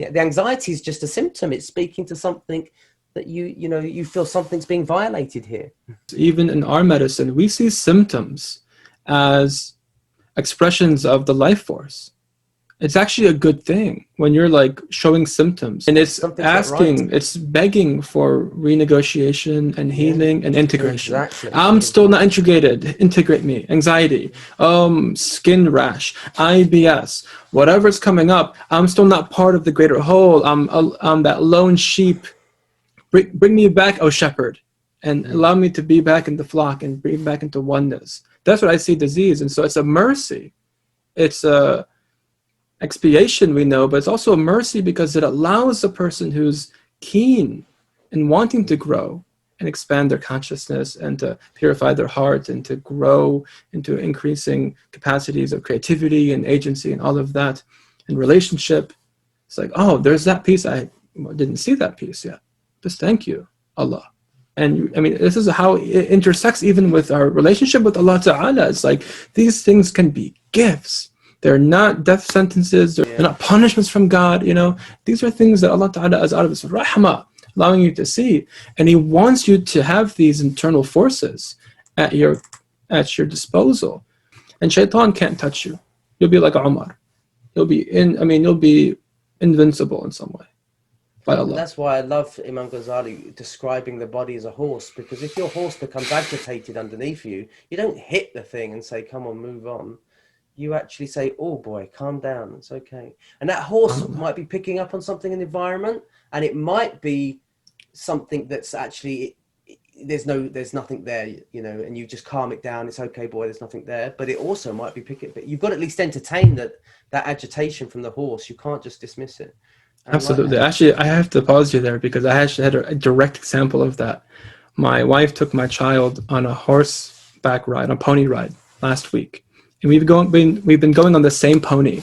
Yeah, the anxiety is just a symptom. It's speaking to something that you feel something's being violated here. Even in our medicine, we see symptoms as expressions of the life force. It's actually a good thing when you're like showing symptoms, and it's Something's not right. asking, it's begging for renegotiation and healing and integration. Exactly. I'm still not integrated. Integrate me. Anxiety, skin rash, IBS, whatever's coming up. I'm still not part of the greater whole. I'm that lone sheep. Bring me back, O shepherd, and allow me to be back in the flock and bring back into oneness. That's what I see disease, and so it's a mercy. It's a expiation, we know, but it's also a mercy because it allows a person who's keen and wanting to grow and expand their consciousness and to purify their heart and to grow into increasing capacities of creativity and agency and all of that and relationship. It's like, oh, there's that piece. I didn't see that piece yet. Just thank you, Allah. And I mean, this is how it intersects even with our relationship with Allah Ta'ala. It's like these things can be gifts. They're not death sentences. They're not punishments from God. These are things that Allah Ta'ala is out of His rahmah, allowing you to see. And He wants you to have these internal forces at your disposal. And shaitan can't touch you. You'll be like Umar. You'll be invincible in some way. And that's why I love Imam Ghazali describing the body as a horse, because if your horse becomes agitated underneath you, you don't hit the thing and say, come on, move on. You actually say, oh boy, calm down, it's okay. And that horse might be picking up on something in the environment, and it might be something that's actually, there's nothing there, and you just calm it down. It's okay, boy, there's nothing there. But it also might be picking, but you've got to at least entertain that agitation from the horse. You can't just dismiss it. Absolutely. Actually, I have to pause you there because I actually had a direct example of that. My wife took my child on a horseback ride, a pony ride last week. And we've been going on the same pony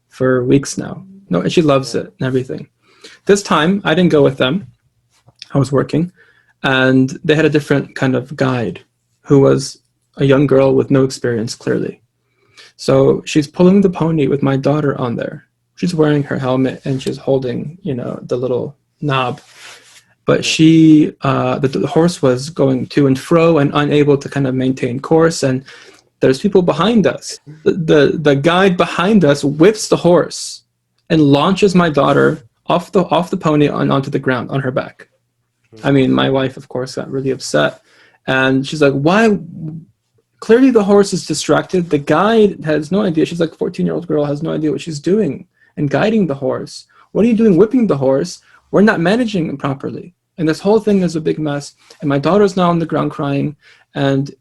for weeks now. No, and she loves it and everything. This time, I didn't go with them. I was working. And they had a different kind of guide who was a young girl with no experience, clearly. So she's pulling the pony with my daughter on there. She's wearing her helmet and she's holding, the little knob. But the horse was going to and fro and unable to kind of maintain course. And there's people behind us. The guide behind us whips the horse and launches my daughter off the pony and onto the ground on her back. I mean, my wife, of course, got really upset. And she's like, why? Clearly the horse is distracted. The guide has no idea. She's like a 14-year-old girl, has no idea what she's doing and guiding the horse. What are you doing whipping the horse? We're not managing it properly. And this whole thing is a big mess. And my daughter's now on the ground crying. And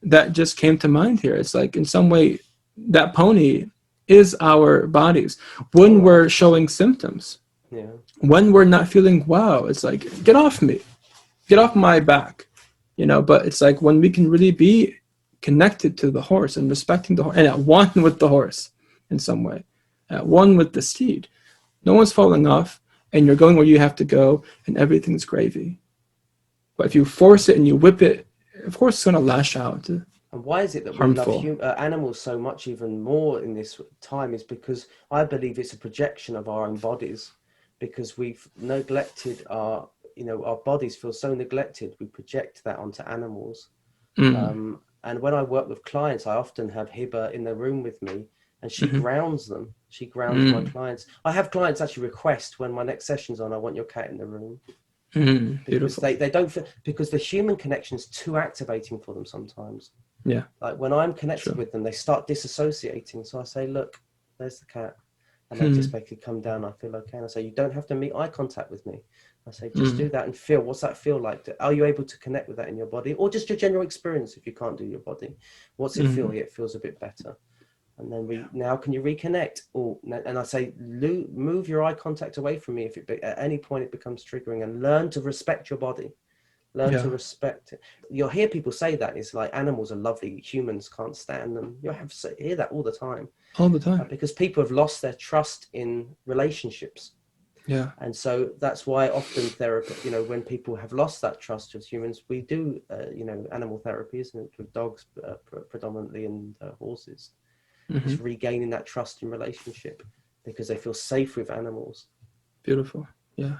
that just came to mind here. It's like in some way that pony is our bodies. When we're showing symptoms, when we're not feeling wow, it's like, get off me. Get off my back. But it's like when we can really be connected to the horse and respecting the horse and at one with the horse in some way. At one with the steed. No one's falling off and you're going where you have to go and everything's gravy. But if you force it and you whip it, of course it's going to lash out. And why is it that harmful. We love animals so much even more in this time is because I believe it's a projection of our own bodies, because we've neglected our bodies feel so neglected. We project that onto animals. And when I work with clients, I often have Hiba in the room with me. And she grounds them. She grounds my clients. I have clients actually request when my next session's on, I want your cat in the room. Because they don't feel, because the human connection is too activating for them sometimes. Yeah. Like when I'm connected with them, they start disassociating. So I say, look, there's the cat. And they just basically come down. I feel okay. And I say, you don't have to make eye contact with me. I say, just do that and feel. What's that feel like? Are you able to connect with that in your body? Or just your general experience if you can't do your body? What's it feel? Yeah, it feels a bit better. And then now can you reconnect? And I say, move your eye contact away from me if at any point it becomes triggering, and learn to respect your body. Learn to respect it. You'll hear people say that it's like animals are lovely, humans can't stand them. You'll hear that all the time. All the time. Because people have lost their trust in relationships. Yeah. And so that's why often therapy, when people have lost that trust with humans, we do, animal therapy, isn't it? With dogs predominantly and horses. It's regaining that trust in relationship because they feel safe with animals. Beautiful. Yeah.